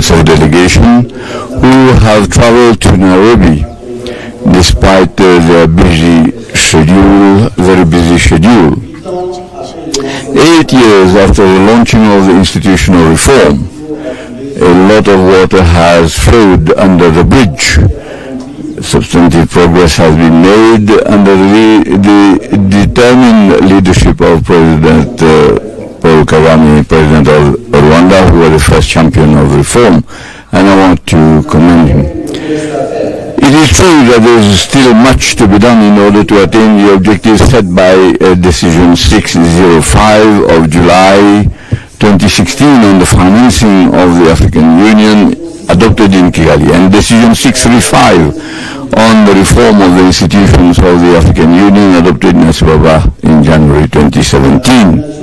heads of delegation who have traveled to Nairobi despite their very busy schedule. 8 years after the launching of the institutional reform, a lot of water has flowed under the bridge. Substantive progress has been made under the determined leadership of President Paul Kagame, President of Rwanda, who was the first champion of reform, and I want to commend him. It is true that there is still much to be done in order to attain the objectives set by Decision 605 of July 2016 on the financing of the African Union adopted in Kigali, and Decision 635 on the reform of the institutions of the African Union adopted in Addis Ababa in January 2017.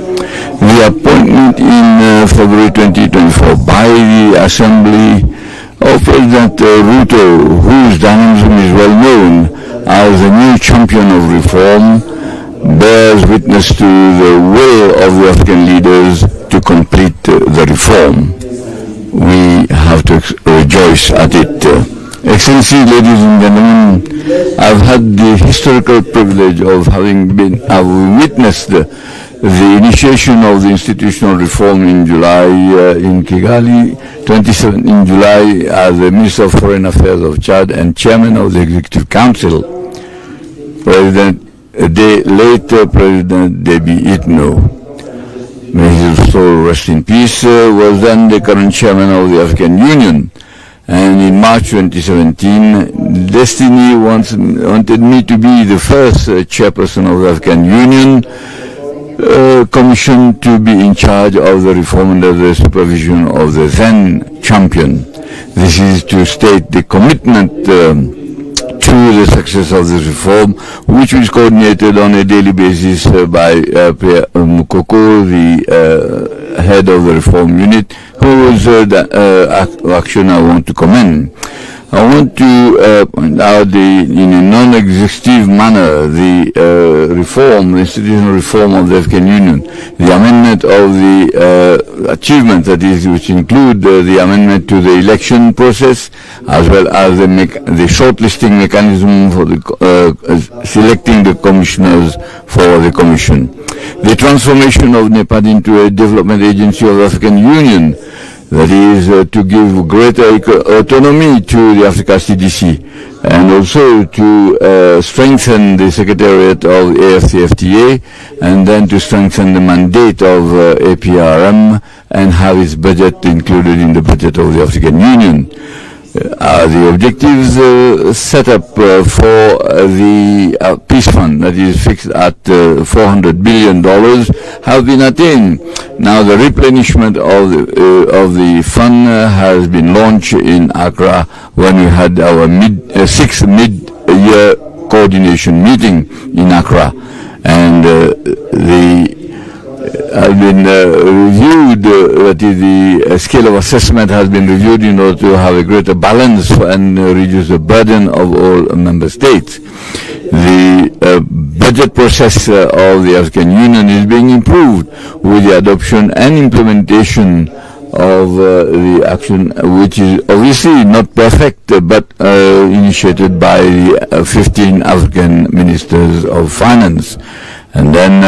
The appointment in February 2024 by the Assembly of President Ruto, whose dynamism is well known as the new champion of reform, bears witness to the will of the African leaders to complete the reform. We have to rejoice at it. Excellency, ladies and gentlemen, I've had the historical privilege of having witnessed the initiation of the institutional reform in July in Kigali, 27 in July, as the Minister of Foreign Affairs of Chad and Chairman of the Executive Council. President Deby Itno, may his soul rest in peace, was then the current Chairman of the African Union. And in March 2017, Destiny wanted me to be the first chairperson of the African Union Commission to be in charge of the reform under the supervision of the then champion. This is to state the commitment to the success of this reform, which is coordinated on a daily basis by Pierre Mukoko, the head of the reform unit, whose action I want to commend. I want to point out in a non-exhaustive manner the institutional reform of the African Union, the amendment of the achievements, that is, which include the amendment to the election process, as well as the shortlisting mechanism for the selecting the commissioners for the commission, the transformation of NEPAD into a development agency of the African Union, that is to give greater autonomy to the Africa CDC, and also to strengthen the Secretariat of AFCFTA, and then to strengthen the mandate of APRM and have its budget included in the budget of the African Union. The objectives set up for the peace fund, that is fixed at $400 billion, have been attained. Now the replenishment of the fund has been launched in Accra when we had our sixth mid-year coordination meeting in Accra, and has been reviewed, that is, the scale of assessment has been reviewed in order to have a greater balance and reduce the burden of all member states. The budget process of the African Union is being improved with the adoption and implementation of the action, which is obviously not perfect, but initiated by the 15 African ministers of finance. And then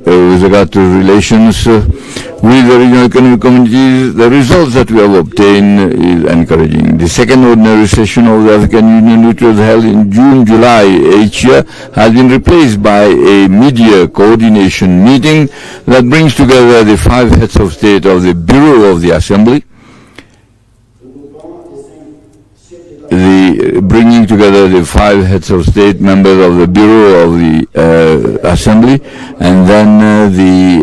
with regard to relations with the regional economic communities, the results that we have obtained is encouraging. The second ordinary session of the African Union, which was held in July each year, has been replaced by a mid-year coordination meeting that brings together the 5 heads of state of the Bureau of the Assembly, bringing together the 5 heads of state members of the Bureau of the Assembly, and then the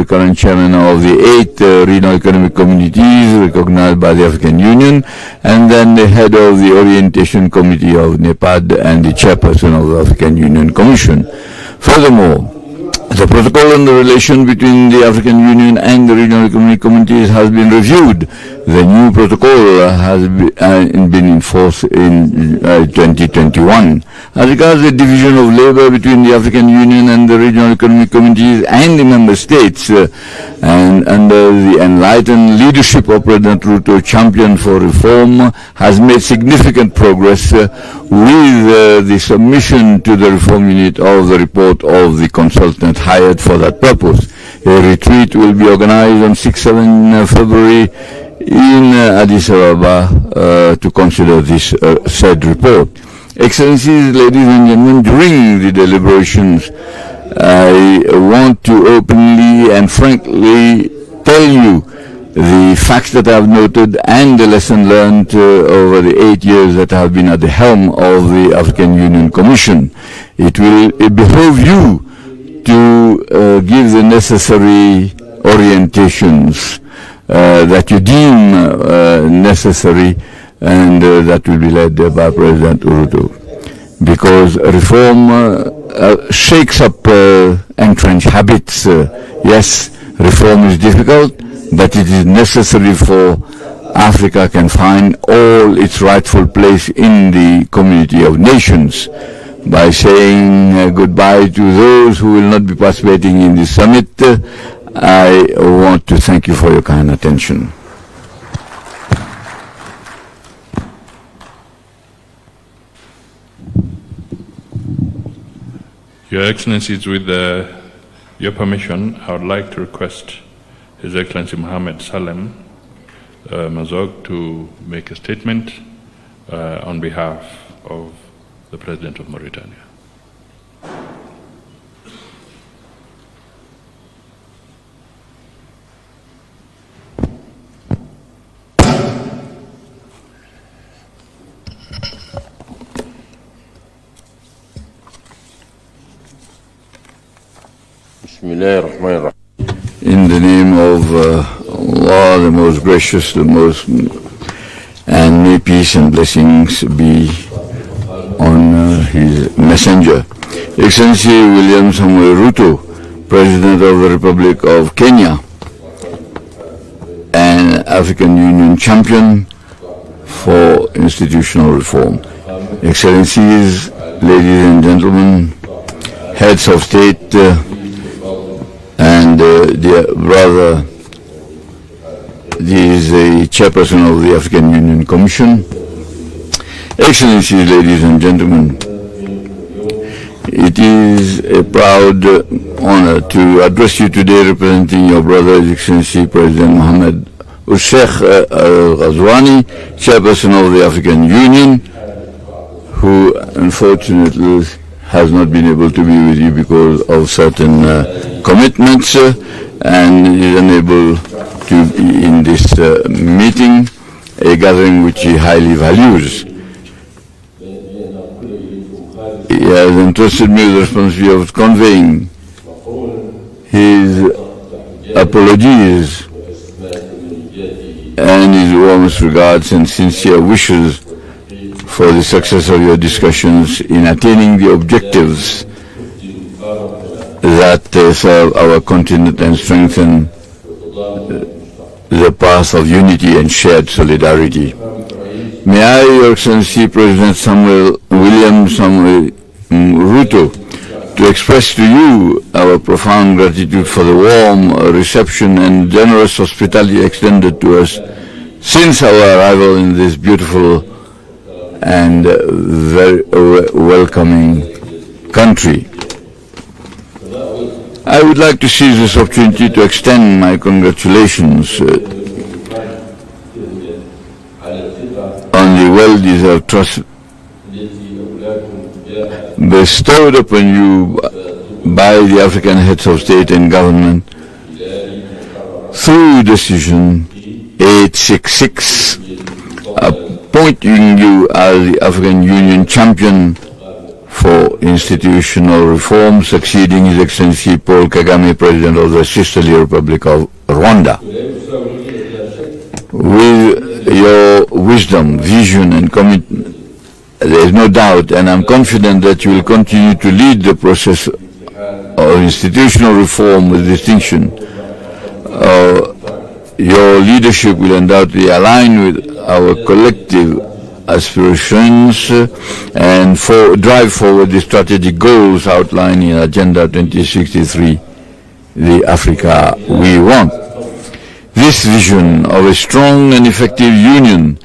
current chairman of the 8 regional economic communities recognized by the African Union, and then the head of the Orientation Committee of NEPAD and the chairperson of the African Union Commission. Furthermore, The protocol on the relation between the African Union and the regional economic communities has been reviewed. The new protocol has been in force in 2021. As regards the division of labor between the African Union and the regional economic communities and the member states, and under the enlightened leadership of President Ruto, champion for reform, has made significant progress with the submission to the reform unit of the report of the consultant hired for that purpose. A retreat will be organized on 6-7 February in Addis Ababa to consider this said report. Excellencies, ladies and gentlemen, during the deliberations, I want to openly and frankly tell you the facts that I have noted and the lesson learned over the 8 years that I have been at the helm of the African Union Commission. It will behove you to give the necessary orientations that you deem necessary, and that will be led by President Ruto. Because reform shakes up entrenched habits. Yes, reform is difficult, but it is necessary for Africa can find all its rightful place in the community of nations. By saying goodbye to those who will not be participating in this summit, I want to thank you for your kind attention. Your Excellencies, with your permission, I would like to request His Excellency Mohammed Salem Mazog to make a statement on behalf of the President of Mauritania. In the name of Allah, the most gracious, the most, and may peace and blessings be on his messenger. Excellency William Samuel Ruto, President of the Republic of Kenya, and African Union champion for institutional reform. Excellencies, ladies and gentlemen, heads of state, and dear brother, he is the chairperson of the African Union Commission. Excellencies, ladies and gentlemen, it is a proud honor to address you today representing your brother, His Excellency President Mohamed Sheikh Al-Ghazouani, chairperson of the African Union, who unfortunately has not been able to be with you because of certain commitments and is unable to be in this meeting, a gathering which he highly values. He has entrusted me with the responsibility of conveying his apologies and his warmest regards and sincere wishes for the success of your discussions in attaining the objectives that serve our continent and strengthen the path of unity and shared solidarity. May I, Your Excellency President William Samuel Ruto, to express to you our profound gratitude for the warm reception and generous hospitality extended to us since our arrival in this beautiful and very welcoming country. I would like to seize this opportunity to extend my congratulations on the well-deserved trust bestowed upon you by the African heads of state and government through decision 866, appointing you as the African Union champion for institutional reform, succeeding His Excellency Paul Kagame, President of the Sisterly Republic of Rwanda. With your wisdom, vision and commitment, there is no doubt, and I'm confident that you will continue to lead the process of for institutional reform with distinction. Your leadership will undoubtedly align with our collective aspirations and drive forward the strategic goals outlined in Agenda 2063, the Africa we want. This vision of a strong and effective union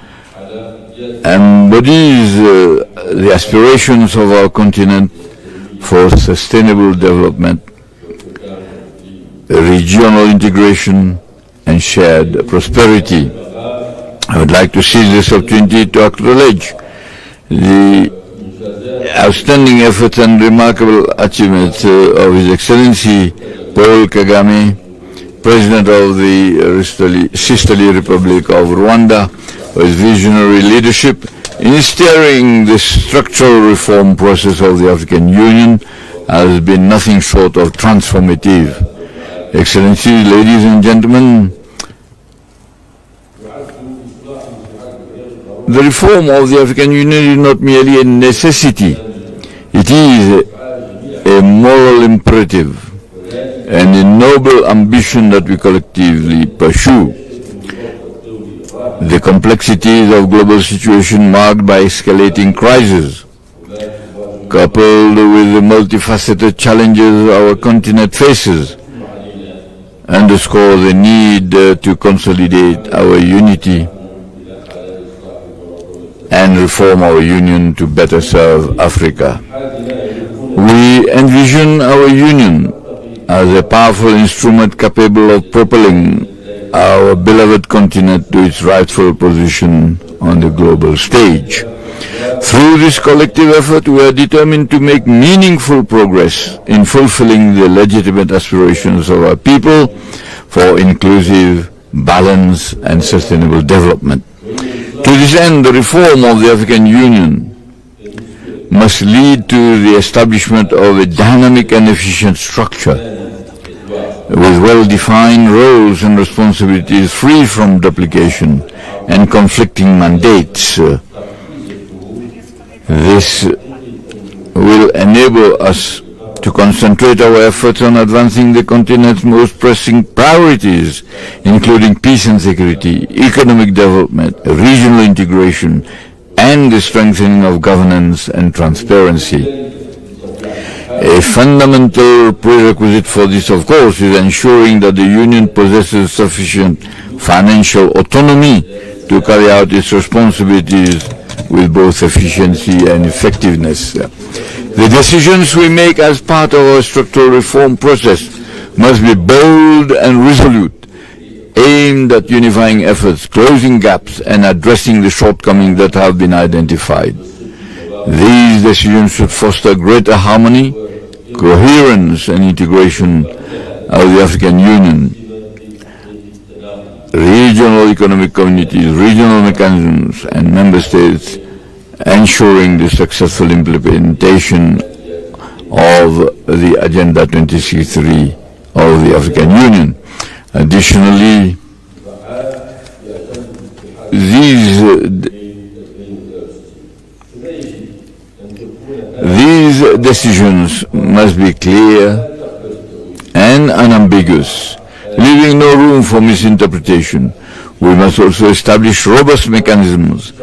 embodies the aspirations of our continent for sustainable development, regional integration, and shared prosperity. I would like to seize this opportunity to acknowledge the outstanding efforts and remarkable achievements of His Excellency Paul Kagame, President of the Sisterly Republic of Rwanda, for his visionary leadership in steering the structural reform process of the African Union has been nothing short of transformative. Excellencies, ladies and gentlemen, the reform of the African Union is not merely a necessity, it is a moral imperative and a noble ambition that we collectively pursue. The complexities of global situation marked by escalating crises, coupled with the multifaceted challenges our continent faces, underscore the need to consolidate our unity and reform our union to better serve Africa. We envision our union as a powerful instrument capable of propelling our beloved continent to its rightful position on the global stage. Through this collective effort, we are determined to make meaningful progress in fulfilling the legitimate aspirations of our people for inclusive, balanced, and sustainable development. To this end, the reform of the African Union must lead to the establishment of a dynamic and efficient structure with well-defined roles and responsibilities free from duplication and conflicting mandates. This will enable us to concentrate our efforts on advancing the continent's most pressing priorities, including peace and security, economic development, regional integration, and the strengthening of governance and transparency. A fundamental prerequisite for this, of course, is ensuring that the Union possesses sufficient financial autonomy to carry out its responsibilities with both efficiency and effectiveness. The decisions we make as part of our structural reform process must be bold and resolute, aimed at unifying efforts, closing gaps, and addressing the shortcomings that have been identified. These decisions should foster greater harmony, coherence, and integration of the African Union, regional economic communities, regional mechanisms, and member states, ensuring the successful implementation of the Agenda 2063 of the African Union. Additionally, these decisions must be clear and unambiguous, leaving no room for misinterpretation. We must also establish robust mechanisms.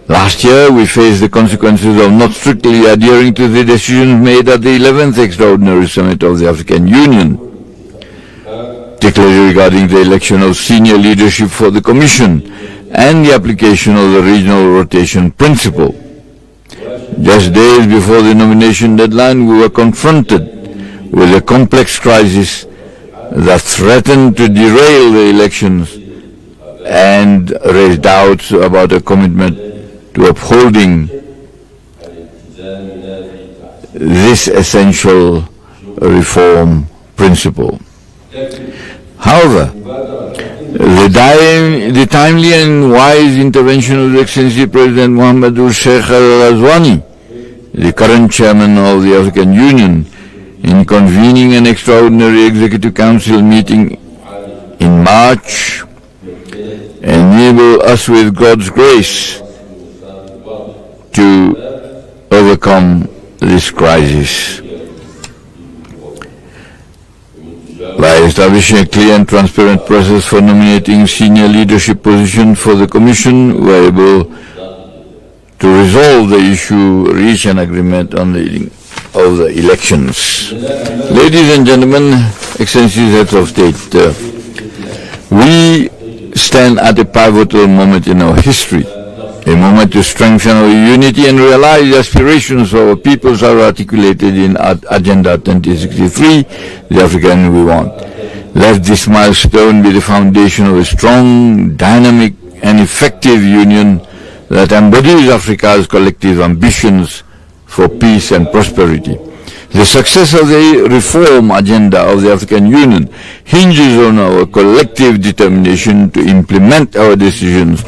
Last year, we faced the consequences of not strictly adhering to the decisions made at the 11th Extraordinary Summit of the African Union, particularly regarding the election of senior leadership for the Commission and the application of the regional rotation principle. Just days before the nomination deadline, we were confronted with a complex crisis that threatened to derail the elections and raise doubts about a commitment to upholding this essential reform principle. However, the timely and wise intervention of His Excellency President Mohammed Sheikh Al-Azwani, the current chairman of the African Union, in convening an extraordinary Executive Council meeting in March, enable us with God's grace to overcome this crisis. By establishing a clear and transparent process for nominating senior leadership positions for the Commission, we were able to resolve the issue, reach an agreement on the elections. Ladies and gentlemen, Excellencies, Heads of State, we stand at a pivotal moment in our history, a moment to strengthen our unity and realize the aspirations of our peoples are articulated in Agenda 2063, the African we want. Let this milestone be the foundation of a strong, dynamic and effective union that embodies Africa's collective ambitions for peace and prosperity. The success of the reform agenda of the African Union hinges on our collective determination to implement our decisions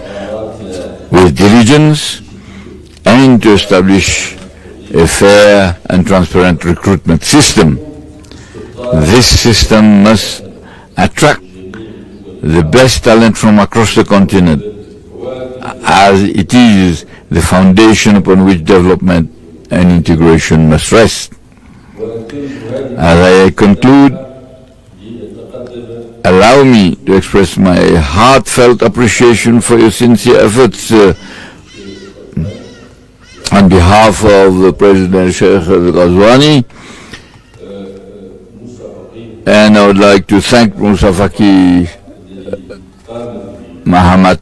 with diligence and to establish a fair and transparent recruitment system. This system must attract the best talent from across the continent, as it is the foundation upon which development and integration must rest. As I conclude, allow me to express my heartfelt appreciation for your sincere efforts on behalf of the President Sheikh Ghazouani, and I would like to thank Musa Faki Mahamat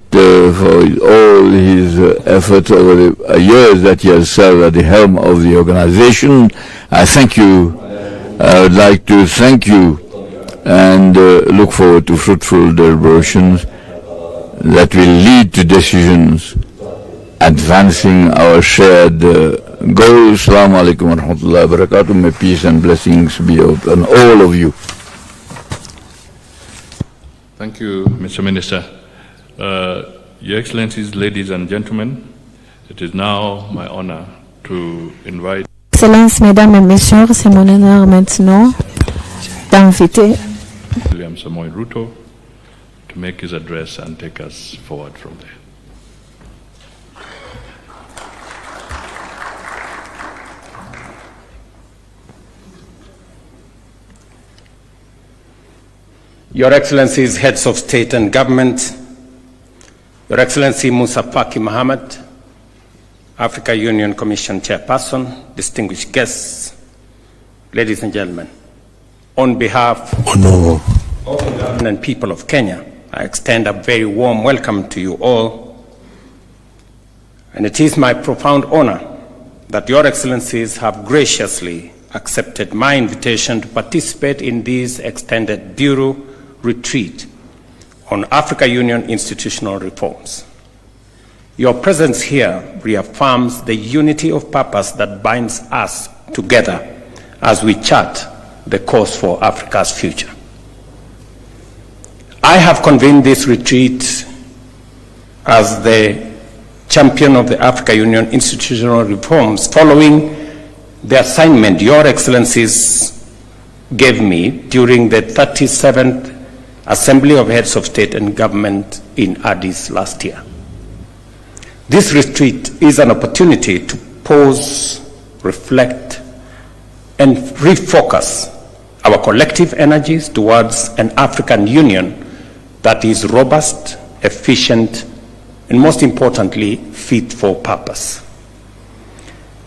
for all his efforts over the years that he has served at the helm of the organization. I thank you. I would like to thank you and look forward to fruitful deliberations that will lead to decisions advancing our shared goals. Assalamu alaikum wa rahmatullahi wa barakatuh. May peace and blessings be upon all of you. Thank you, Mr. Minister. Your Excellencies, ladies and gentlemen, it is now my honor to invite Excellences, Mesdames et Messieurs, c'est mon honneur maintenant d'inviter William Samoei Ruto to make his address and take us forward from there. Your Excellencies, Heads of State and Government, Your Excellency Musa Faki Mahamat, Africa Union Commission Chairperson, distinguished guests, ladies and gentlemen, on behalf of the government and people of Kenya, I extend a very warm welcome to you all, and it is my profound honor that Your Excellencies have graciously accepted my invitation to participate in this extended Bureau retreat on Africa Union institutional reforms. Your presence here reaffirms the unity of purpose that binds us together as we chart the course for Africa's future. I have convened this retreat as the champion of the Africa Union institutional reforms following the assignment Your Excellencies gave me during the 37th Assembly of Heads of State and Government in Addis last year. This retreat is an opportunity to pause, reflect, and refocus our collective energies towards an African Union that is robust, efficient, and most importantly, fit for purpose.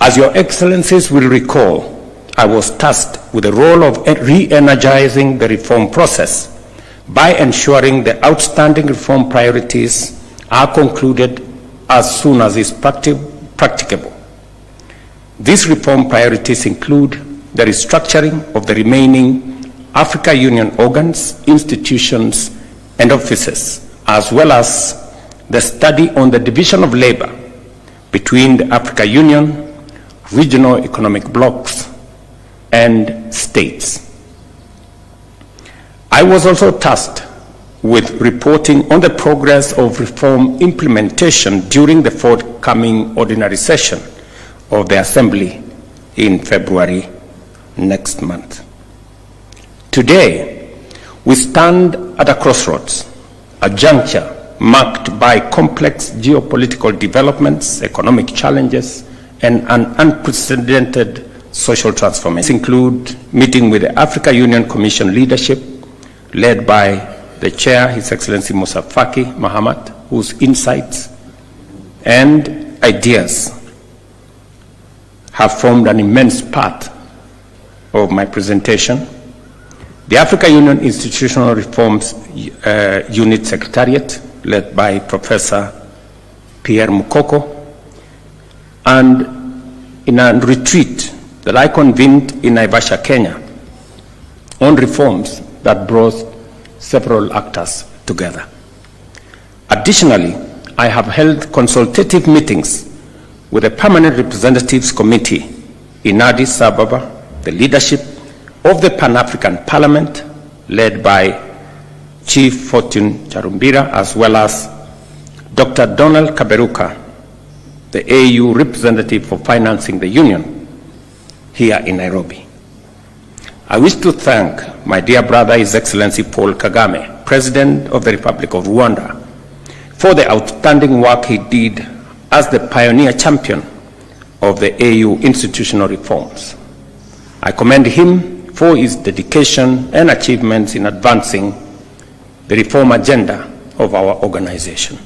As Your Excellencies will recall, I was tasked with the role of re-energizing the reform process by ensuring the outstanding reform priorities are concluded as soon as is practicable. These reform priorities include the restructuring of the remaining Africa Union organs, institutions, and offices, as well as the study on the division of labor between the Africa Union, regional economic blocs, and states. I was also tasked with reporting on the progress of reform implementation during the forthcoming ordinary session of the Assembly in February next month. Today, we stand at a crossroads, a juncture marked by complex geopolitical developments, economic challenges, and an unprecedented social transformation. These include meeting with the Africa Union Commission leadership, led by the chair, His Excellency Musa Faki Mahamat, whose insights and ideas have formed an immense part of my presentation. The Africa Union Institutional Reforms Unit Secretariat, led by Professor Pierre Mukoko, and in a retreat that I convened in Naivasha, Kenya, on reforms that brought several actors together. Additionally, I have held consultative meetings with the Permanent Representatives Committee in Addis Ababa, the leadership of the Pan-African Parliament, led by Chief Fortune Charumbira, as well as Dr. Donald Kaberuka, the AU representative for financing the Union, here in Nairobi. I wish to thank my dear brother, His Excellency Paul Kagame, President of the Republic of Rwanda, for the outstanding work he did as the pioneer champion of the AU institutional reforms. I commend him for his dedication and achievements in advancing the reform agenda of our organization.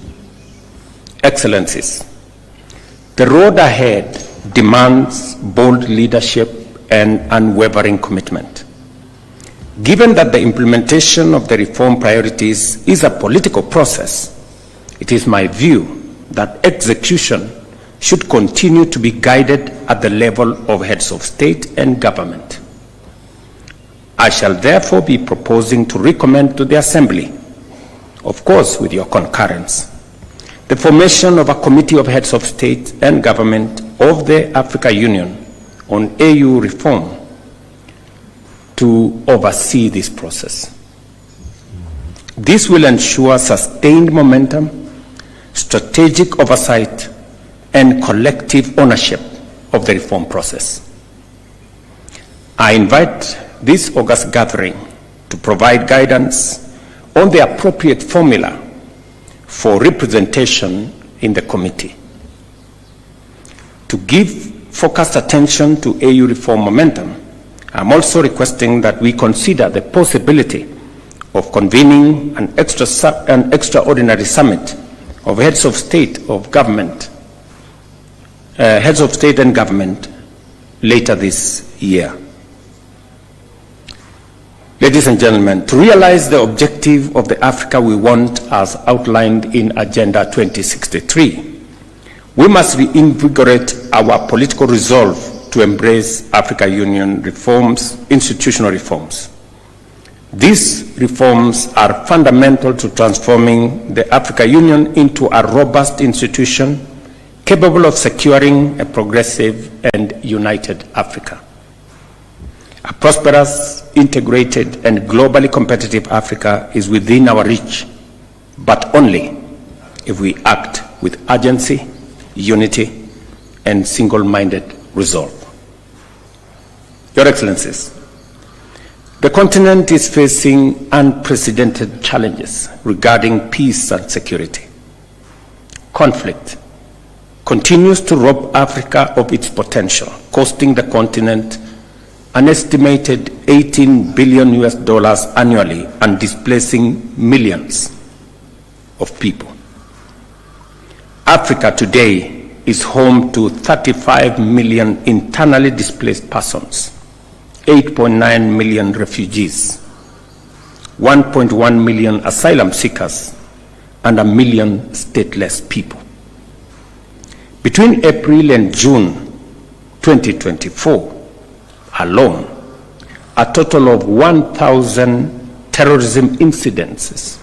Excellencies, the road ahead demands bold leadership and unwavering commitment. Given that the implementation of the reform priorities is a political process, it is my view that execution should continue to be guided at the level of heads of state and government. I shall therefore be proposing to recommend to the Assembly, of course with your concurrence, the formation of a committee of heads of state and government of the Africa Union on AU reform to oversee this process. This will ensure sustained momentum, strategic oversight, and collective ownership of the reform process. I invite this August gathering to provide guidance on the appropriate formula for representation in the committee. To give focused attention to AU reform momentum, I'm also requesting that we consider the possibility of convening an extraordinary summit of heads of state and government later this year. Ladies and gentlemen, to realize the objective of the Africa we want as outlined in Agenda 2063, we must reinvigorate our political resolve to embrace Africa Union reforms, institutional reforms. These reforms are fundamental to transforming the Africa Union into a robust institution capable of securing a progressive and united Africa. A prosperous, integrated, and globally competitive Africa is within our reach, but only if we act with urgency, unity, and single-minded resolve. Your Excellencies, the continent is facing unprecedented challenges regarding peace and security. Conflict continues to rob Africa of its potential, costing the continent an estimated $18 billion annually and displacing millions of people. Africa today is home to 35 million internally displaced persons, 8.9 million refugees, 1.1 million asylum seekers, and 1 million stateless people. Between April and June 2024 alone, a total of 1,000 terrorism incidences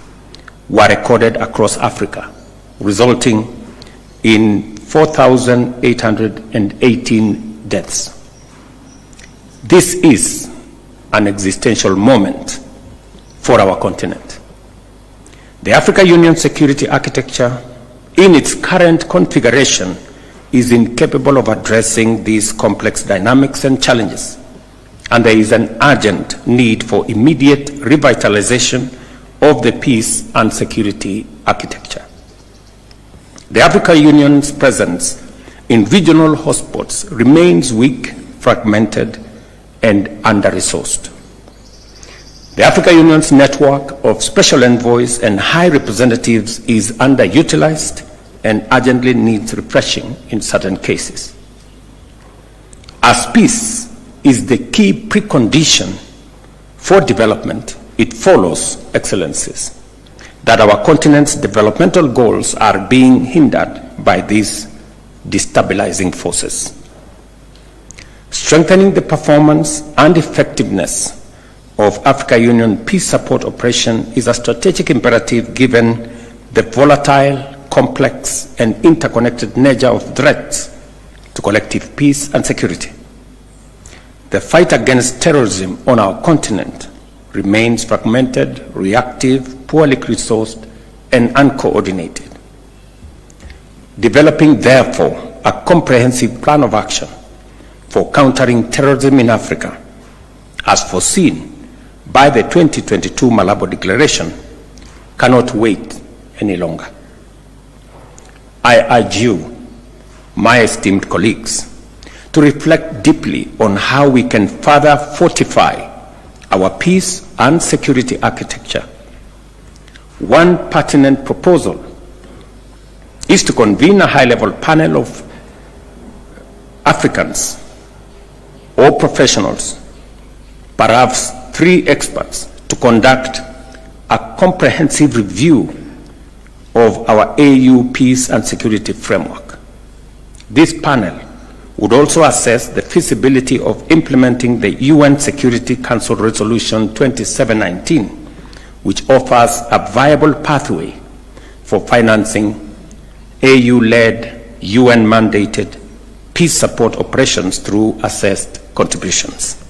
were recorded across Africa, resulting in 4,818 deaths. This is an existential moment for our continent. The Africa Union security architecture, in its current configuration, is incapable of addressing these complex dynamics and challenges, and there is an urgent need for immediate revitalization of the peace and security architecture. The Africa Union's presence in regional hotspots remains weak fragmented, and under-resourced. The Africa Union's network of special envoys and high representatives is underutilized and urgently needs refreshing in certain cases. As peace is the key precondition for development, it follows, Excellencies, that our continent's developmental goals are being hindered by these destabilizing forces. Strengthening the performance and effectiveness of Africa Union peace support operation is a strategic imperative given the volatile, complex, and interconnected nature of threats to collective peace and security. The fight against terrorism on our continent remains fragmented, reactive, poorly resourced, and uncoordinated. Developing, therefore, a comprehensive plan of action for countering terrorism in Africa, as foreseen by the 2022 Malabo Declaration, cannot wait any longer. I urge you, my esteemed colleagues, to reflect deeply on how we can further fortify our peace and security architecture. One pertinent proposal is to convene a high-level panel of Africans or professionals, perhaps 3 experts, to conduct a comprehensive review of our AU peace and security framework. This panel would also assess the feasibility of implementing the UN Security Council Resolution 2719, which offers a viable pathway for financing AU-led, UN-mandated peace support operations through assessed contributions.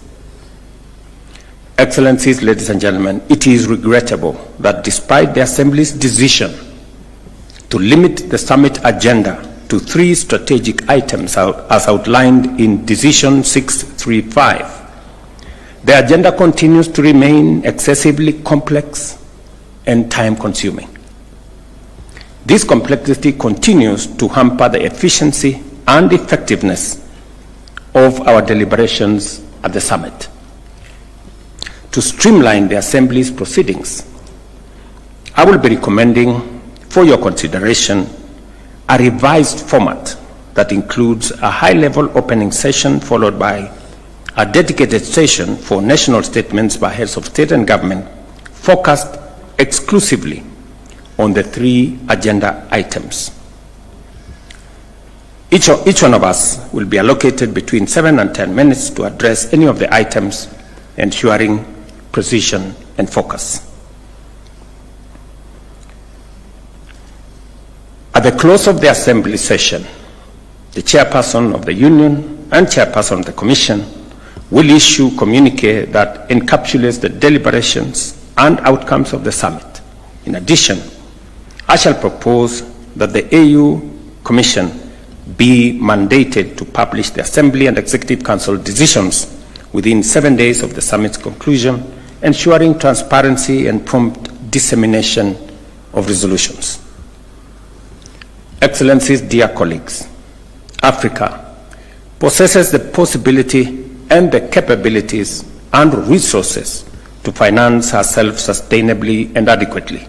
Excellencies, ladies and gentlemen, it is regrettable that despite the Assembly's decision to limit the summit agenda to 3 strategic items as outlined in Decision 635, the agenda continues to remain excessively complex and time-consuming. This complexity continues to hamper the efficiency and effectiveness of our deliberations at the summit. To streamline the Assembly's proceedings, I will be recommending for your consideration a revised format that includes a high-level opening session followed by a dedicated session for national statements by heads of state and government focused exclusively on the 3 agenda items. Each one of us will be allocated between 7 and 10 minutes to address any of the items, ensuring precision and focus. At the close of the Assembly session, the Chairperson of the Union and Chairperson of the Commission will issue a communique that encapsulates the deliberations and outcomes of the summit. In addition, I shall propose that the AU Commission be mandated to publish the Assembly and Executive Council decisions within 7 days of the summit's conclusion, ensuring transparency and prompt dissemination of resolutions. Excellencies, dear colleagues, Africa possesses the possibility and the capabilities and resources to finance herself sustainably and adequately.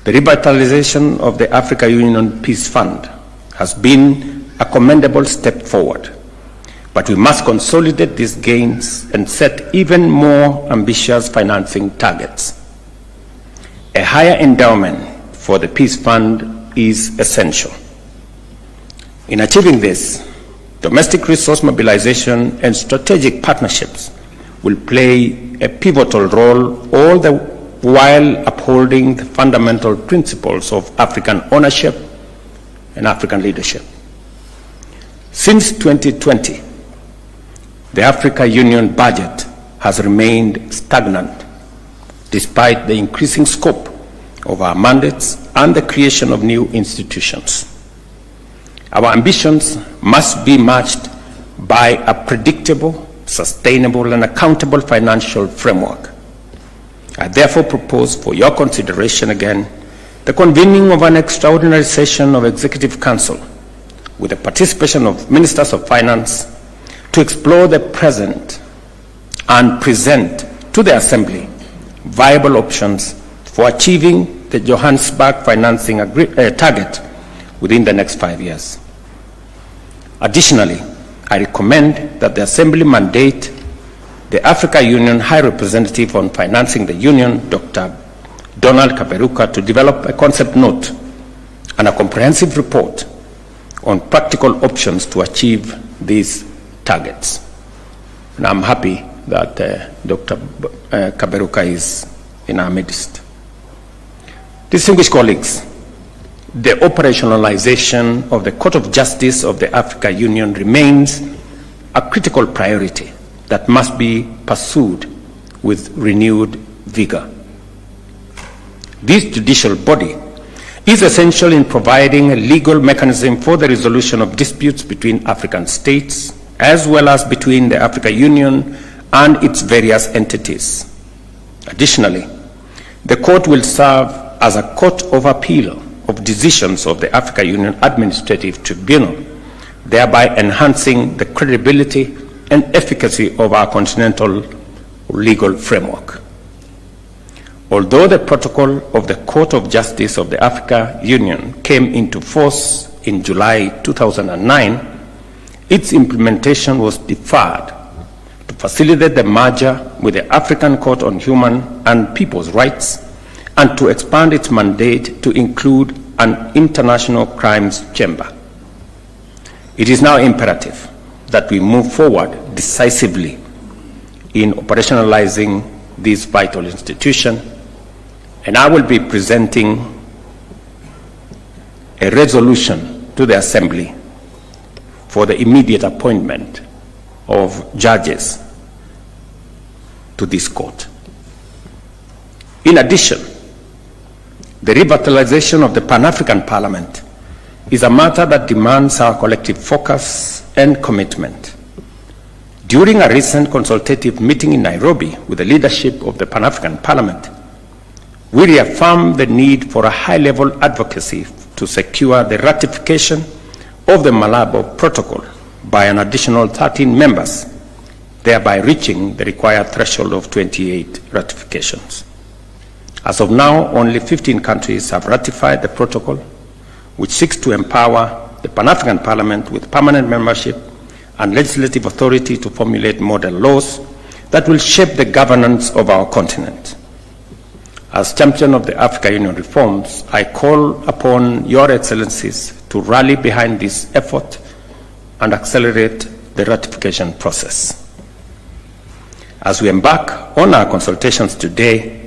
The revitalization of the Africa Union Peace Fund has been a commendable step forward, but we must consolidate these gains and set even more ambitious financing targets. A higher endowment for the Peace Fund is essential. In achieving this, domestic resource mobilization and strategic partnerships will play a pivotal role, all the while upholding the fundamental principles of African ownership and African leadership. Since 2020, the Africa Union budget has remained stagnant despite the increasing scope of our mandates and the creation of new institutions. Our ambitions must be matched by a predictable, sustainable, and accountable financial framework. I therefore propose for your consideration again the convening of an extraordinary session of Executive Council with the participation of Ministers of Finance to explore the present and present to the Assembly viable options for achieving the Johannesburg financing target within the next 5 years. Additionally, I recommend that the Assembly mandate the Africa Union High Representative on Financing the Union, Dr. Donald Kaberuka, to develop a concept note and a comprehensive report on practical options to achieve these targets. And I'm happy that Dr. Kaberuka is in our midst. Distinguished colleagues, the operationalization of the Court of Justice of the Africa Union remains a critical priority that must be pursued with renewed vigor. This judicial body is essential in providing a legal mechanism for the resolution of disputes between African states, as well as between the Africa Union and its various entities. Additionally, the court will serve as a court of appeal of decisions of the Africa Union Administrative Tribunal, thereby enhancing the credibility and efficacy of our continental legal framework. Although the protocol of the Court of Justice of the Africa Union came into force in July 2009, its implementation was deferred to facilitate the merger with the African Court on Human and People's Rights and to expand its mandate to include an international crimes chamber. It is now imperative that we move forward decisively in operationalizing this vital institution, and I will be presenting a resolution to the Assembly for the immediate appointment of judges to this court. In addition, the revitalization of the Pan-African Parliament is a matter that demands our collective focus and commitment. During a recent consultative meeting in Nairobi with the leadership of the Pan-African Parliament, we reaffirmed the need for a high-level advocacy to secure the ratification of the Malabo Protocol by an additional 13 members, thereby reaching the required threshold of 28 ratifications. As of now, only 15 countries have ratified the protocol, which seeks to empower the Pan-African Parliament with permanent membership and legislative authority to formulate model laws that will shape the governance of our continent. As champion of the Africa Union reforms, I call upon your excellencies to rally behind this effort and accelerate the ratification process. As we embark on our consultations today,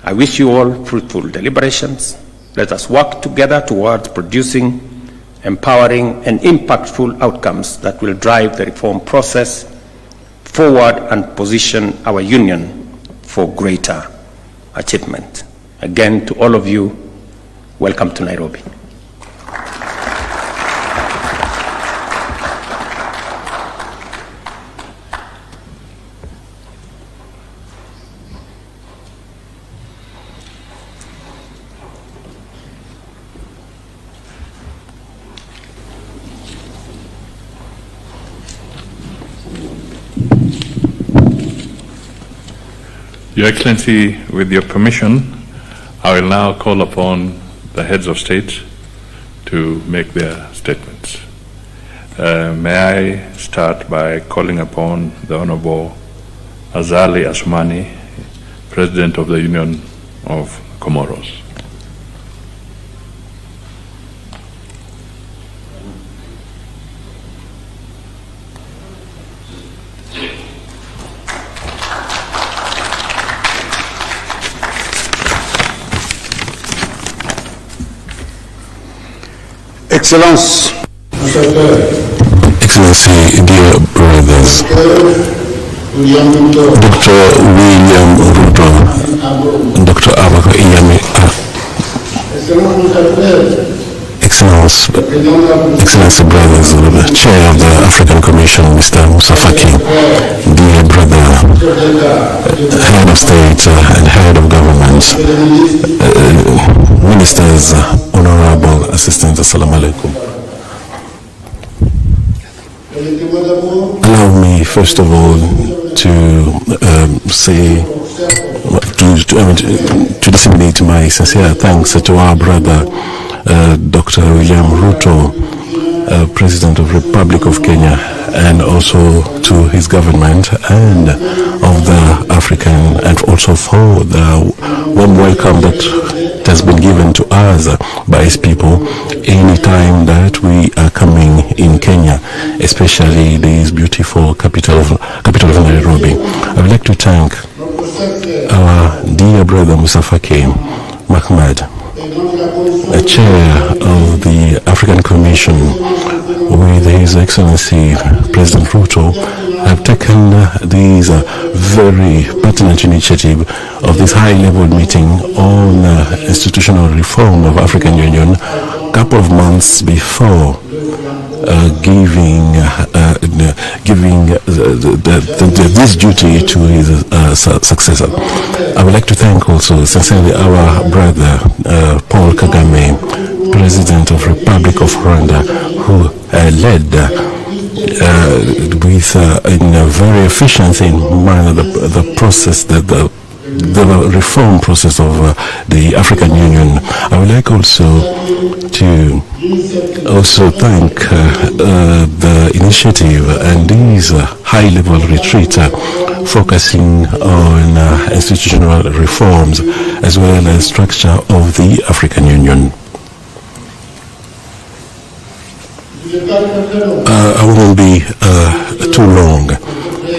I wish you all fruitful deliberations. Let us work together towards producing empowering and impactful outcomes that will drive the reform process forward and position our union for greater achievement. Again, to all of you, welcome to Nairobi. Your Excellency, with your permission, I will now call upon the heads of state to make their statements. May I start by calling upon the Honorable Azali Assoumani, President of the Union of Comoros. Excellency, dear brothers, Dr. William Ruto, Dr. Abaka Iyami, Excellency brothers, the Chair of the African Commission, Mr. Musa Faki, dear brother, Head of State and Head of Government, Ministers, Honorable Assistants, Assalamu alaikum. Allow me first of all to say, to disseminate my sincere thanks to our brother, Dr. William Ruto, President of Republic of Kenya, and also to his government and of the African, and also for the warm welcome that has been given to us by his people any time that we are coming in Kenya, especially this beautiful capital of Nairobi. I would like to thank our dear brother Musafaki Mahmad, the chair of the African Commission, with His Excellency President Ruto, have taken this very pertinent initiative of this high-level meeting on institutional reform of African Union a couple of months before giving this duty to his successor. I would like to thank also sincerely our brother Paul Kagame, President of Republic of Rwanda, who led with in a very efficient manner the process, that the reform process of the African Union. I would like also to thank the initiative and these high-level retreat focusing on institutional reforms as well as structure of the African Union. I won't be too long,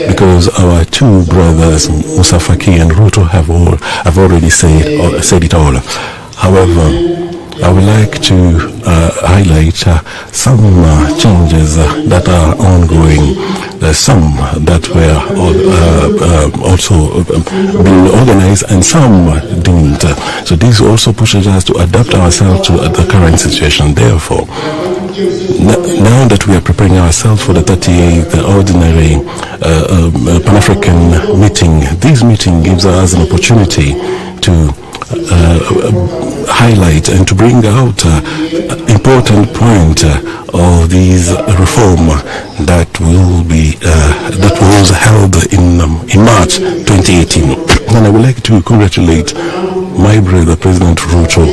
because our two brothers, Musafaki and Ruto, have already said it all. However, I would like to highlight some changes that are ongoing, some that were also being organized and some didn't. So this also pushes us to adapt ourselves to the current situation. Therefore, now that we are preparing ourselves for the 38th ordinary Pan-African meeting, this meeting gives us an opportunity to highlight and to bring out important point of these reform that was held in March 2018. And I would like to congratulate my brother President Ruto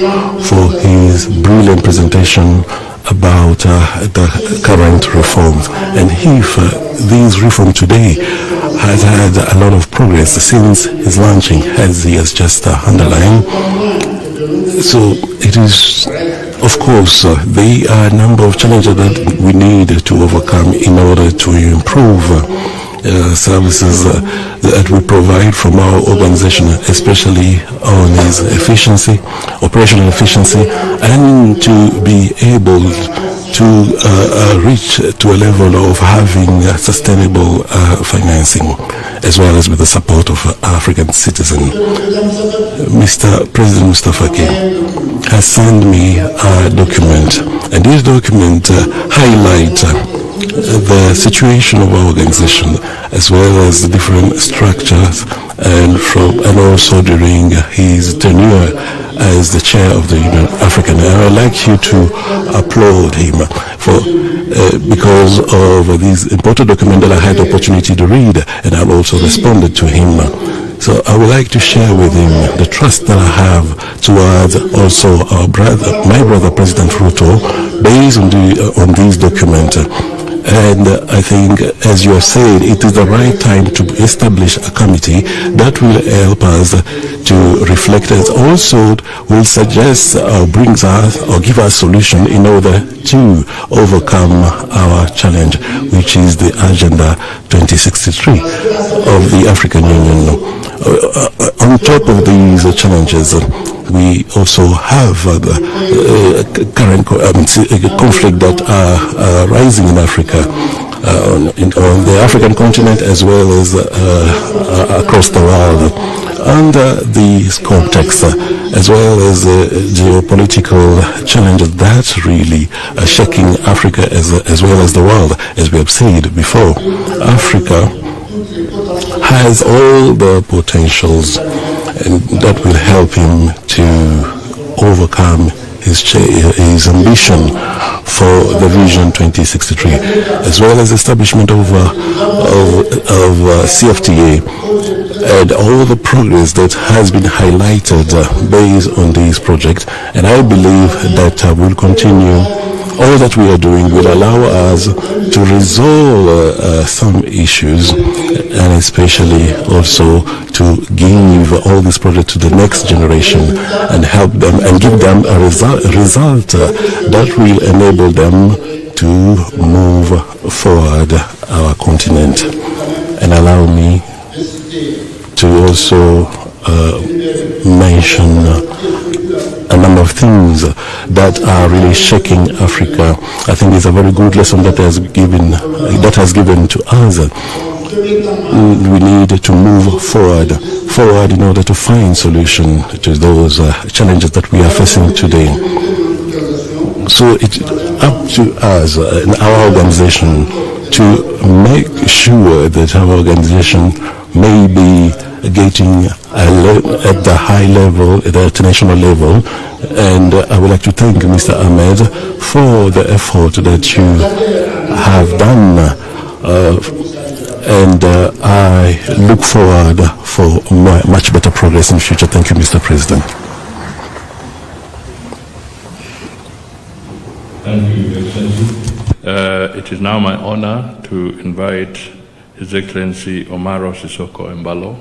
for his brilliant presentation about the current reforms. And if this reform today has had a lot of progress since his launching, as he has just underlined, so it is, of course, there are a number of challenges that we need to overcome in order to improve services that we provide from our organization, especially on its efficiency, operational efficiency, and to be able to reach to a level of having sustainable financing, as well as with the support of African citizens. Mr. President Musafaki has sent me a document, and this document highlights the situation of our organization, as well as the different structures, and also during his tenure as the chair of the Union African. And I would like you to applaud him for because of this important document that I had the opportunity to read, and I've also responded to him. So I would like to share with him the trust that I have towards also our brother, my brother President Ruto, based on this document. And I think, as you have said, it is the right time to establish a committee that will help us to reflect, and also will suggest or brings us or give us solution in order to overcome our challenge, which is the Agenda 2063 of the African Union. On top of these challenges, we also have current conflict that are rising in Africa, on the African continent, as well as across the world. Under this context, as well as geopolitical challenges that really are shaking Africa as well as the world, as we have said before, Africa has all the potentials and that will help him to overcome his ambition for the Vision 2063, as well as establishment of CFTA, and all the progress that has been highlighted based on this project. And I believe that we'll continue. All that we are doing will allow us to resolve some issues, and especially also to give all this project to the next generation and help them and give them a result that will enable them to move forward our continent. And allow me to also mention a number of things that are really shaking Africa. I think it's a very good lesson that has given to us. We need to move forward in order to find solution to those challenges that we are facing today. So it's up to us and our organization to make sure that our organization may be getting at the high level, at the international level. And I would like to thank Mr. Ahmed for the effort that you have done, and I look forward for much better progress in the future. Thank you, Mr. President. Thank you, Your Excellency. It is now my honor to invite His Excellency Omaro Sissoko Embalo,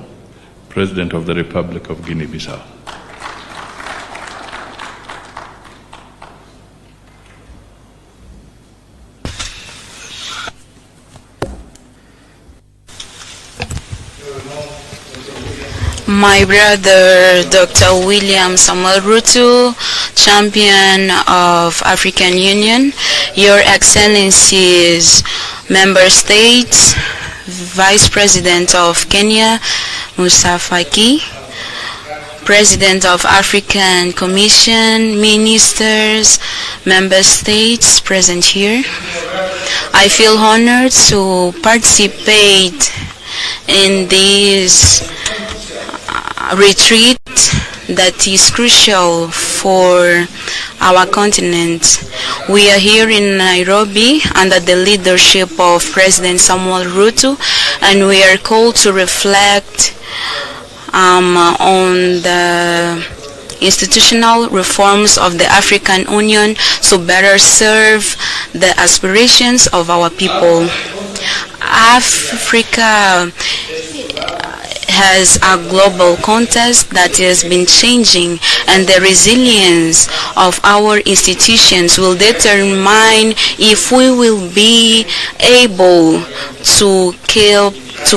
President of the Republic of Guinea-Bissau. My brother, Dr. William Samuel Ruto, Champion of African Union, Your Excellencies, Member States, Vice President of Kenya, Musa Faki, President of African Commission, Ministers, Member States present here. I feel honored to participate in this retreat that is crucial for our continent. We are here in Nairobi under the leadership of President Samuel Ruto, and we are called to reflect on the institutional reforms of the African Union to better serve the aspirations of our people. Africa has a global context that has been changing, and the resilience of our institutions will determine if we will be able to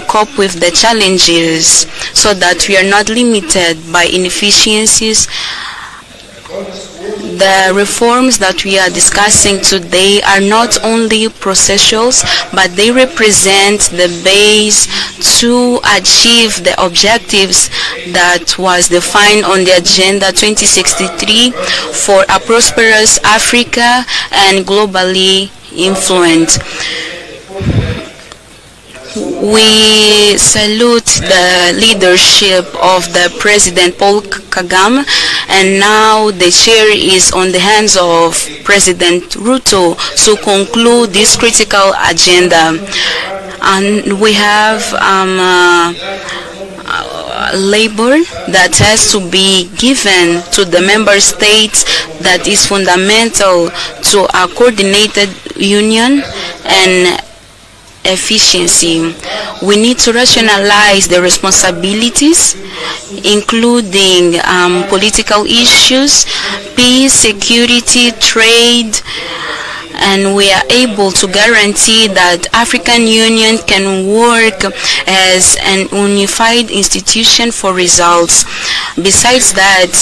cope with the challenges, so that we are not limited by inefficiencies. The reforms that we are discussing today are not only processuals, but they represent the base to achieve the objectives that was defined on the Agenda 2063 for a prosperous Africa and globally influent. We salute the leadership of the President Paul Kagame, and now the chair is on the hands of President Ruto to conclude this critical agenda. And we have labor that has to be given to the member states that is fundamental to a coordinated union and efficiency. We need to rationalize the responsibilities, including political issues, peace, security, trade, and we are able to guarantee that African Union can work as an unified institution for results. Besides that,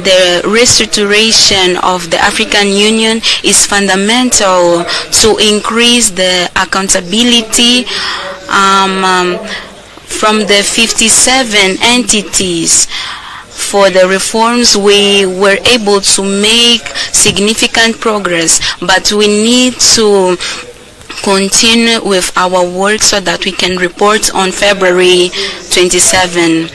the restoration of the African Union is fundamental to increase the accountability from the 57 entities. For the reforms, we were able to make significant progress, but we need to continue with our work so that we can report on February 27.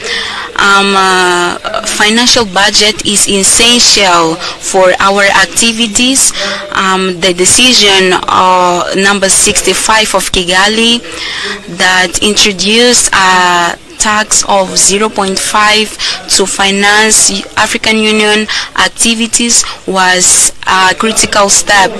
Financial budget is essential for our activities. The decision number 65 of Kigali that introduced a tax of 0.5 to finance African Union activities was a critical step.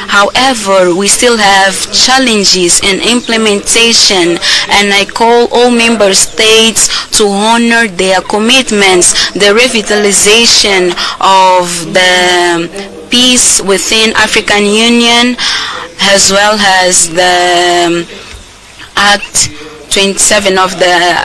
However, we still have challenges in implementation, and I call all member states to honor their commitments. The revitalization of the peace within African Union, as well as the Act 27 of the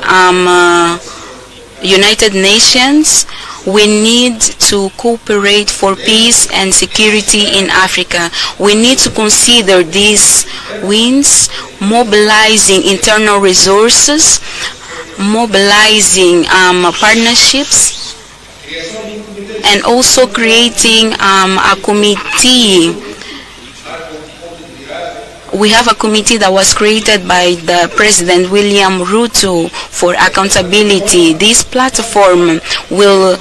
United Nations. We need to cooperate for peace and security in Africa. We need to consider these wins, mobilizing internal resources, mobilizing partnerships, and also creating a committee. We have a committee that was created by the President William Ruto for accountability. This platform will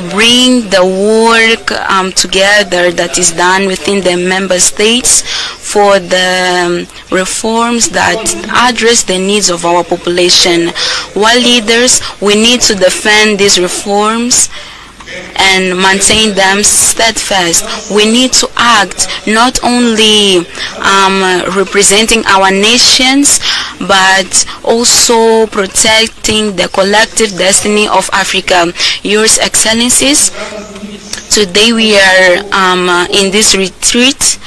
bring the work together that is done within the member states for the reforms that address the needs of our population. While leaders, we need to defend these reforms and maintain them steadfast. We need to act not only representing our nations, but also protecting the collective destiny of Africa. Yours Excellencies, today we are in this retreat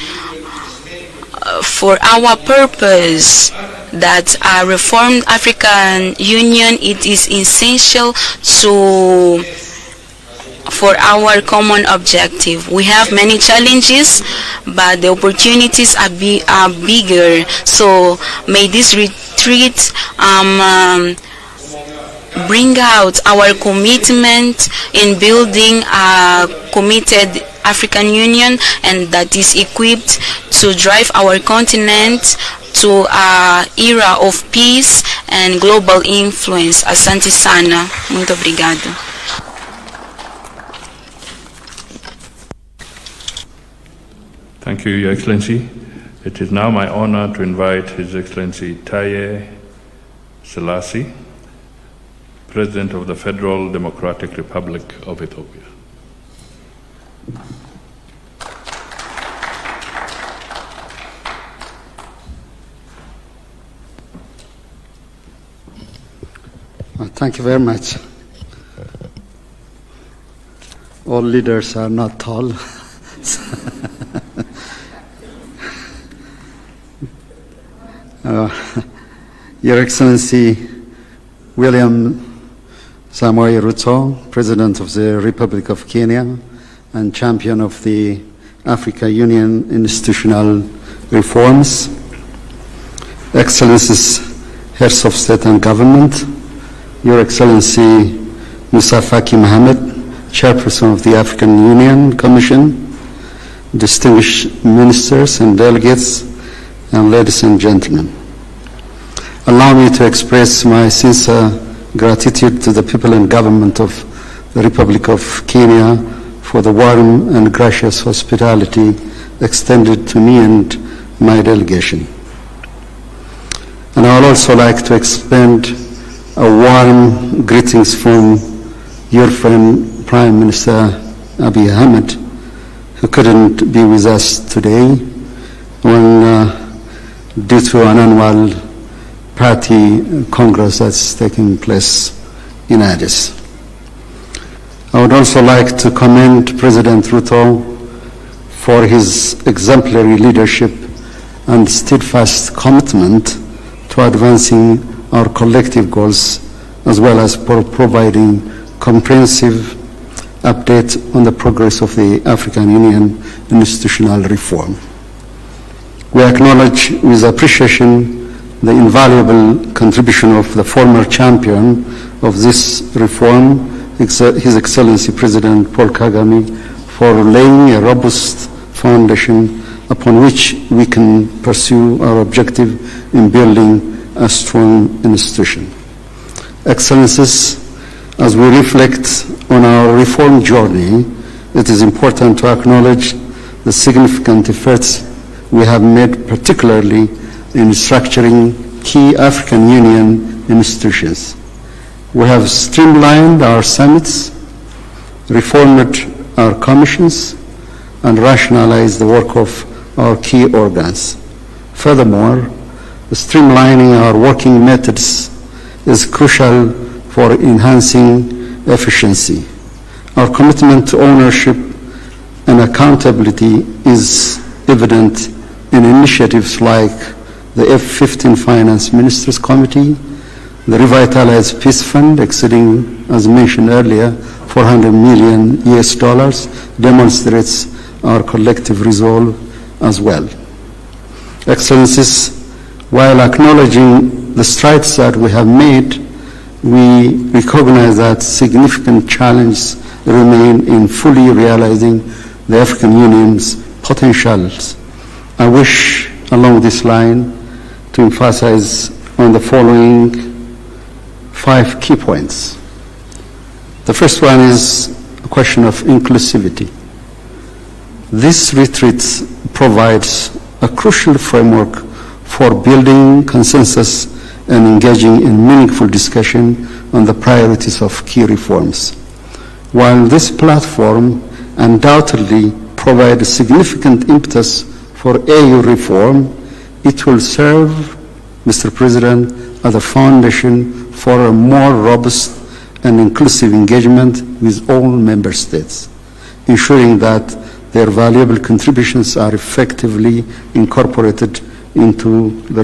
for our purpose that a reformed African Union, it is essential for our common objective. We have many challenges, but the opportunities are bigger. So may this retreat bring out our commitment in building a committed African Union, and that is equipped to drive our continent to an era of peace and global influence. Asante sana. Muito obrigado. Thank you, Your Excellency. It is now my honor to invite His Excellency Taye Selassie, President of the Federal Democratic Republic of Ethiopia. Thank you very much. All leaders are not tall. Your Excellency William Samoei Ruto, President of the Republic of Kenya and champion of the Africa Union institutional reforms, Excellencies, Heads of State and Government, Your Excellency Musa Faki Mohammed, Chairperson of the African Union Commission, distinguished ministers and delegates, and ladies and gentlemen. Allow me to express my sincere gratitude to the people and government of the Republic of Kenya for the warm and gracious hospitality extended to me and my delegation. And I would also like to extend a warm greetings from your friend Prime Minister Abiy Ahmed, who couldn't be with us today due to an annual party congress that's taking place in Addis. I would also like to commend President Ruto for his exemplary leadership and steadfast commitment to advancing our collective goals, as well as for providing comprehensive update on the progress of the African Union institutional reform. We acknowledge with appreciation the invaluable contribution of the former champion of this reform, His Excellency President Paul Kagame, for laying a robust foundation upon which we can pursue our objective in building a strong institution. Excellencies, as we reflect on our reform journey, it is important to acknowledge the significant efforts we have made, particularly in structuring key African Union institutions. We have streamlined our summits, reformed our commissions, and rationalized the work of our key organs. Furthermore, streamlining our working methods is crucial for enhancing efficiency. Our commitment to ownership and accountability is evident in initiatives like the F-15 Finance Ministers Committee, the Revitalized Peace Fund exceeding, as mentioned earlier, $400 million demonstrates our collective resolve as well. Excellencies, while acknowledging the strides that we have made, we recognize that significant challenges remain in fully realizing the African Union's potentials. I wish, along this line, to emphasize on the following 5 key points. The first one is a question of inclusivity. This retreat provides a crucial framework for building consensus and engaging in meaningful discussion on the priorities of key reforms. While this platform undoubtedly provides significant impetus for AU reform, it will serve, Mr. President, as a foundation for a more robust and inclusive engagement with all member states, ensuring that their valuable contributions are effectively incorporated into the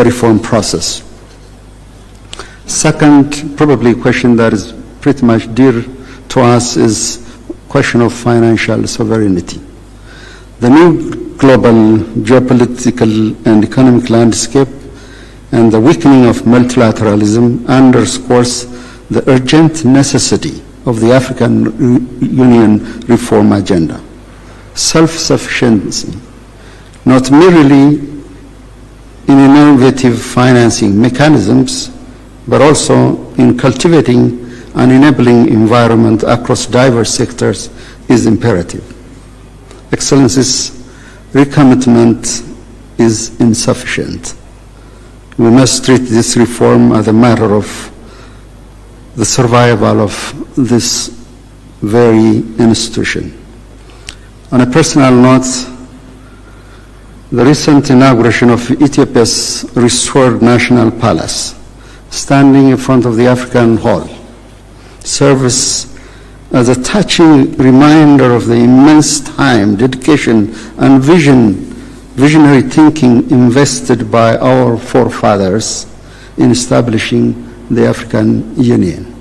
reform process. Second, probably a question that is pretty much dear to us is question of financial sovereignty. The new global geopolitical and economic landscape and the weakening of multilateralism underscores the urgent necessity of the African Union reform agenda. Self-sufficiency, not merely in innovative financing mechanisms, but also in cultivating an enabling environment across diverse sectors is imperative. Excellencies, recommitment is insufficient. We must treat this reform as a matter of the survival of this very institution. On a personal note, the recent inauguration of Ethiopia's restored National Palace, standing in front of the African Hall, serves as a touching reminder of the immense time, dedication, and visionary thinking invested by our forefathers in establishing the African Union,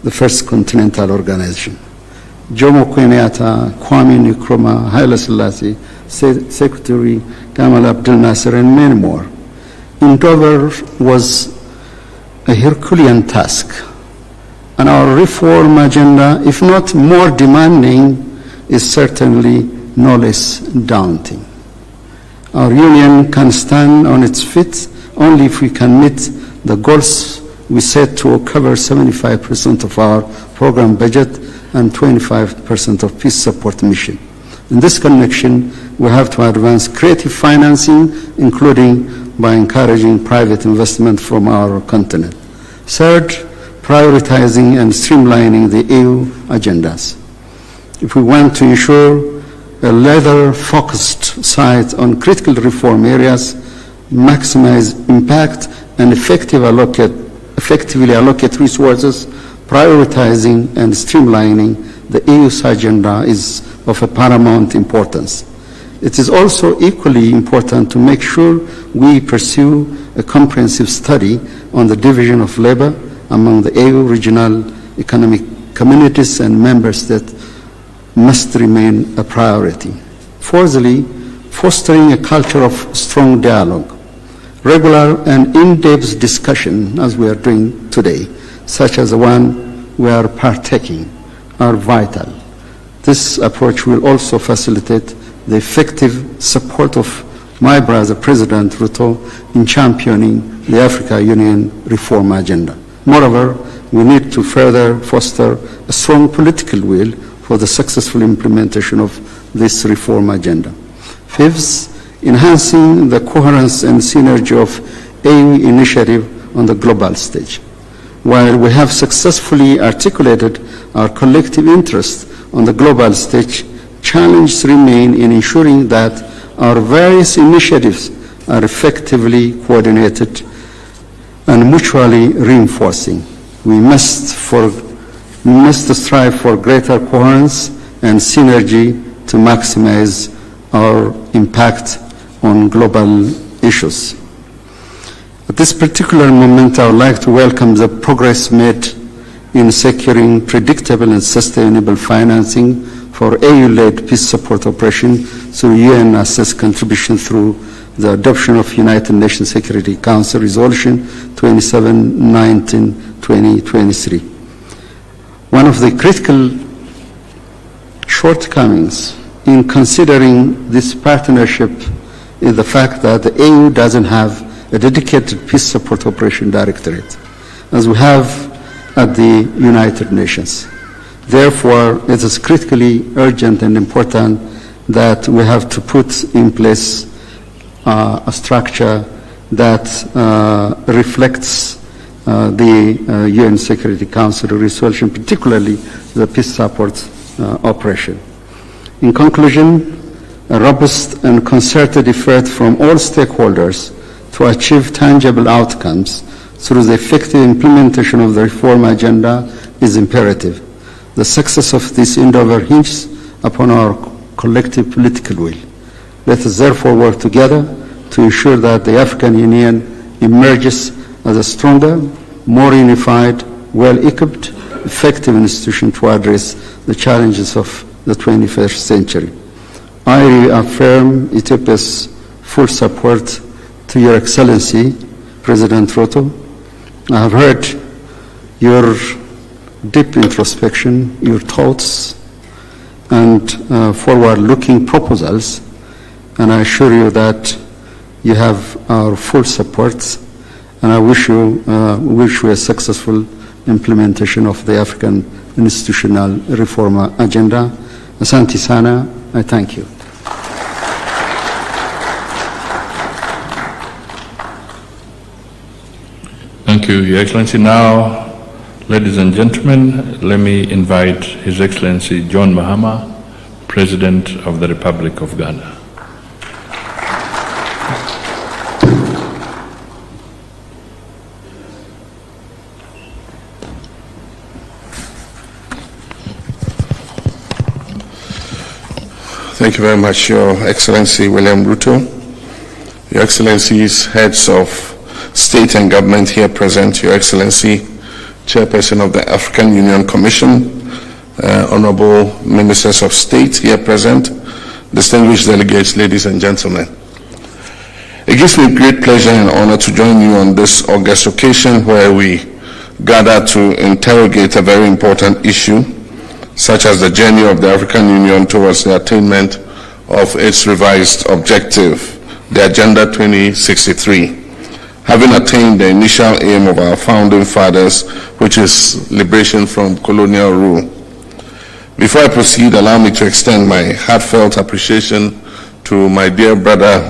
the first continental organization. Jomo Kenyatta, Kwame Nkrumah, Haile Selassie, Secretary Gamal Abdel Nasser, and many more. Endeavor was a Herculean task, and our reform agenda, if not more demanding, is certainly no less daunting. Our union can stand on its feet only if we can meet the goals we set to cover 75% of our program budget and 25% of peace support mission. In this connection, we have to advance creative financing, including by encouraging private investment from our continent. Third, prioritizing and streamlining the EU agendas. If we want to ensure a laser-focused sight on critical reform areas, maximize impact, and effectively allocate resources, prioritizing and streamlining the EU's agenda is of a paramount importance. It is also equally important to make sure we pursue a comprehensive study on the division of labor among the EU regional economic communities and member states must remain a priority. Fourthly, fostering a culture of strong dialogue. Regular and in-depth discussion, as we are doing today, such as the one we are partaking, are vital. This approach will also facilitate the effective support of my brother, President Ruto, in championing the Africa Union reform agenda. Moreover, we need to further foster a strong political will for the successful implementation of this reform agenda. Fifth, enhancing the coherence and synergy of AU initiative on the global stage. While we have successfully articulated our collective interest on the global stage, challenges remain in ensuring that our various initiatives are effectively coordinated and mutually reinforcing. We must strive for greater coherence and synergy to maximize our impact on global issues. At this particular moment, I would like to welcome the progress made in securing predictable and sustainable financing for AU-led peace support operation through UN assessed contribution through the adoption of United Nations Security Council Resolution 2719/2023. One of the critical shortcomings in considering this partnership is the fact that the AU doesn't have a dedicated peace support operation directorate, as we have at the United Nations. Therefore, it is critically urgent and important that we have to put in place a structure that reflects the UN Security Council resolution, particularly the peace support operation. In conclusion, a robust and concerted effort from all stakeholders to achieve tangible outcomes through the effective implementation of the reform agenda is imperative. The success of this endeavor hinges upon our collective political will. Let us therefore work together to ensure that the African Union emerges as a stronger, more unified, well-equipped, effective institution to address the challenges of the 21st century. I reaffirm Ethiopia's full support to Your Excellency, President Ruto. I have heard your deep introspection, your thoughts, and forward-looking proposals, and I assure you that you have our full support, and I wish you a successful implementation of the African institutional reform agenda. Asante sana, I thank you. Thank you, Your Excellency. Now, ladies and gentlemen, let me invite His Excellency John Mahama, President of the Republic of Ghana. Thank you very much, Your Excellency William Ruto, Your Excellencies, heads of state and government here present, Your Excellency, Chairperson of the African Union Commission, Honorable Ministers of State here present, distinguished delegates, ladies and gentlemen. It gives me great pleasure and honor to join you on this august occasion where we gather to interrogate a very important issue, such as the journey of the African Union towards the attainment of its revised objective, the Agenda 2063, having attained the initial aim of our founding fathers, which is liberation from colonial rule. Before I proceed, allow me to extend my heartfelt appreciation to my dear brother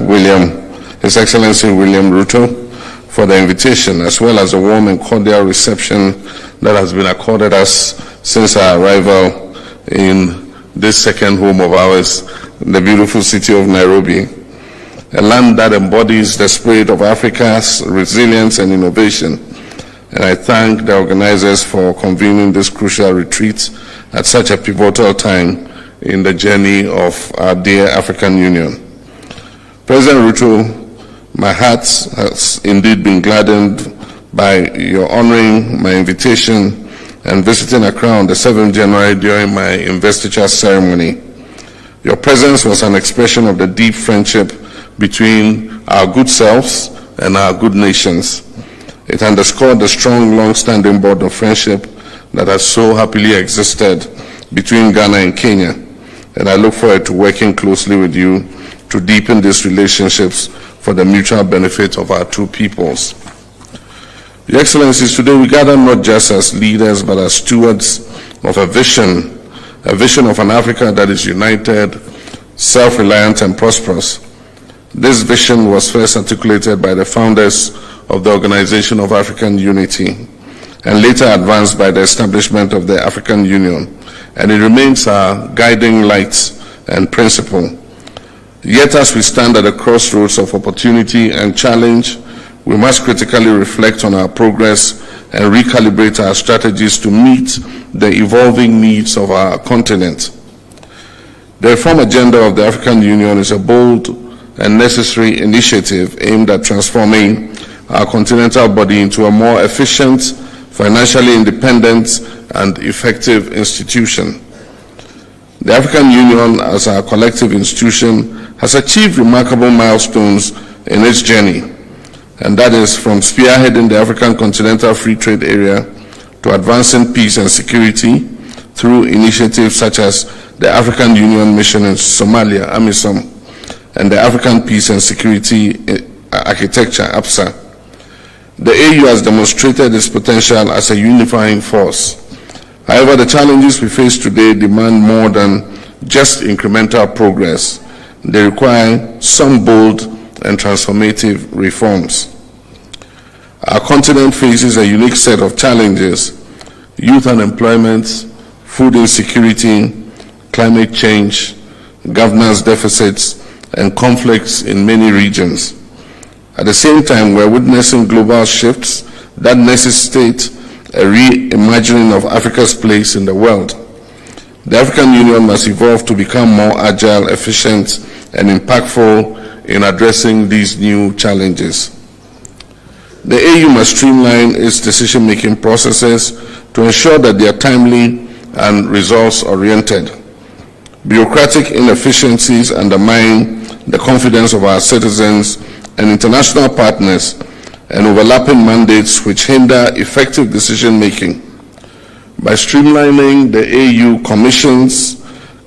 His Excellency William Ruto, for the invitation, as well as the warm and cordial reception that has been accorded us since our arrival in this second home of ours, the beautiful city of Nairobi, a land that embodies the spirit of Africa's resilience and innovation. And I thank the organizers for convening this crucial retreat at such a pivotal time in the journey of our dear African Union. President Ruto, my heart has indeed been gladdened by your honoring my invitation and visiting Accra on the 7th January during my investiture ceremony. Your presence was an expression of the deep friendship between our good selves and our good nations. It underscored the strong, long-standing bond of friendship that has so happily existed between Ghana and Kenya, and I look forward to working closely with you to deepen these relationships for the mutual benefit of our two peoples. Your Excellencies, today we gather not just as leaders but as stewards of a vision of an Africa that is united, self-reliant and prosperous. This vision was first articulated by the founders of the Organization of African Unity and later advanced by the establishment of the African Union, and it remains our guiding light and principle. Yet as we stand at the crossroads of opportunity and challenge, we must critically reflect on our progress and recalibrate our strategies to meet the evolving needs of our continent. The reform agenda of the African Union is a bold and necessary initiative aimed at transforming our continental body into a more efficient, financially independent, and effective institution. The African Union, as our collective institution, has achieved remarkable milestones in its journey, and that is from spearheading the African Continental Free Trade Area to advancing peace and security through initiatives such as the African Union Mission in Somalia, AMISOM, and the African Peace and Security Architecture, APSA. The AU has demonstrated its potential as a unifying force. However, the challenges we face today demand more than just incremental progress. They require some bold and transformative reforms. Our continent faces a unique set of challenges: youth unemployment, food insecurity, climate change, governance deficits, and conflicts in many regions. At the same time, we're witnessing global shifts that necessitate a reimagining of Africa's place in the world. The African Union must evolve to become more agile, efficient, and impactful in addressing these new challenges. The AU must streamline its decision-making processes to ensure that they are timely and results-oriented. Bureaucratic inefficiencies undermine the confidence of our citizens and international partners, and overlapping mandates which hinder effective decision-making. By streamlining the AU commissions,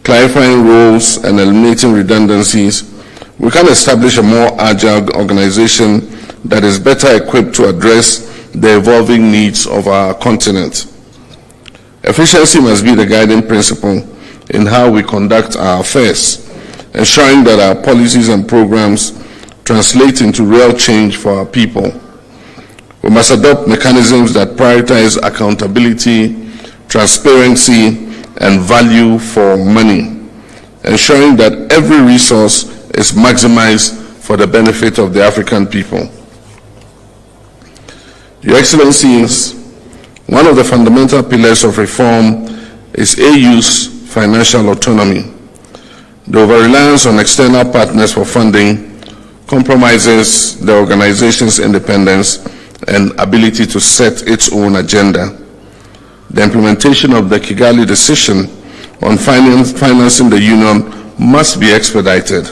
clarifying roles, and eliminating redundancies, we can establish a more agile organization that is better equipped to address the evolving needs of our continent. Efficiency must be the guiding principle in how we conduct our affairs, ensuring that our policies and programs translate into real change for our people. We must adopt mechanisms that prioritize accountability, transparency, and value for money, ensuring that every resource is maximized for the benefit of the African people. Your Excellencies, one of the fundamental pillars of reform is AU's financial autonomy. The over-reliance on external partners for funding compromises the organization's independence and ability to set its own agenda. The implementation of the Kigali decision on financing the Union must be expedited.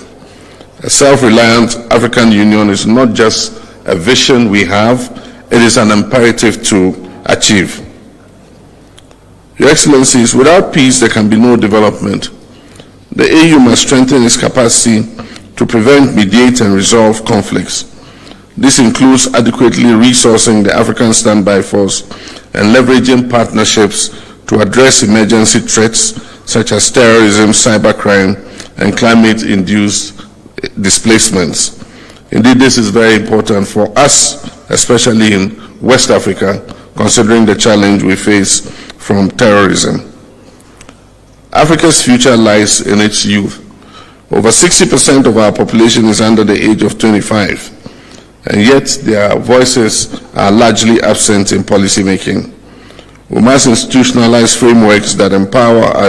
A self-reliant African Union is not just a vision we have, it is an imperative to achieve. Your Excellencies, without peace there can be no development. The AU must strengthen its capacity to prevent, mediate, and resolve conflicts. This includes adequately resourcing the African Standby Force and leveraging partnerships to address emergency threats such as terrorism, cybercrime, and climate-induced displacements. Indeed, this is very important for us, especially in West Africa, considering the challenge we face from terrorism. Africa's future lies in its youth. Over 60% of our population is under the age of 25. And yet their voices are largely absent in policy making. We must institutionalize frameworks that empower our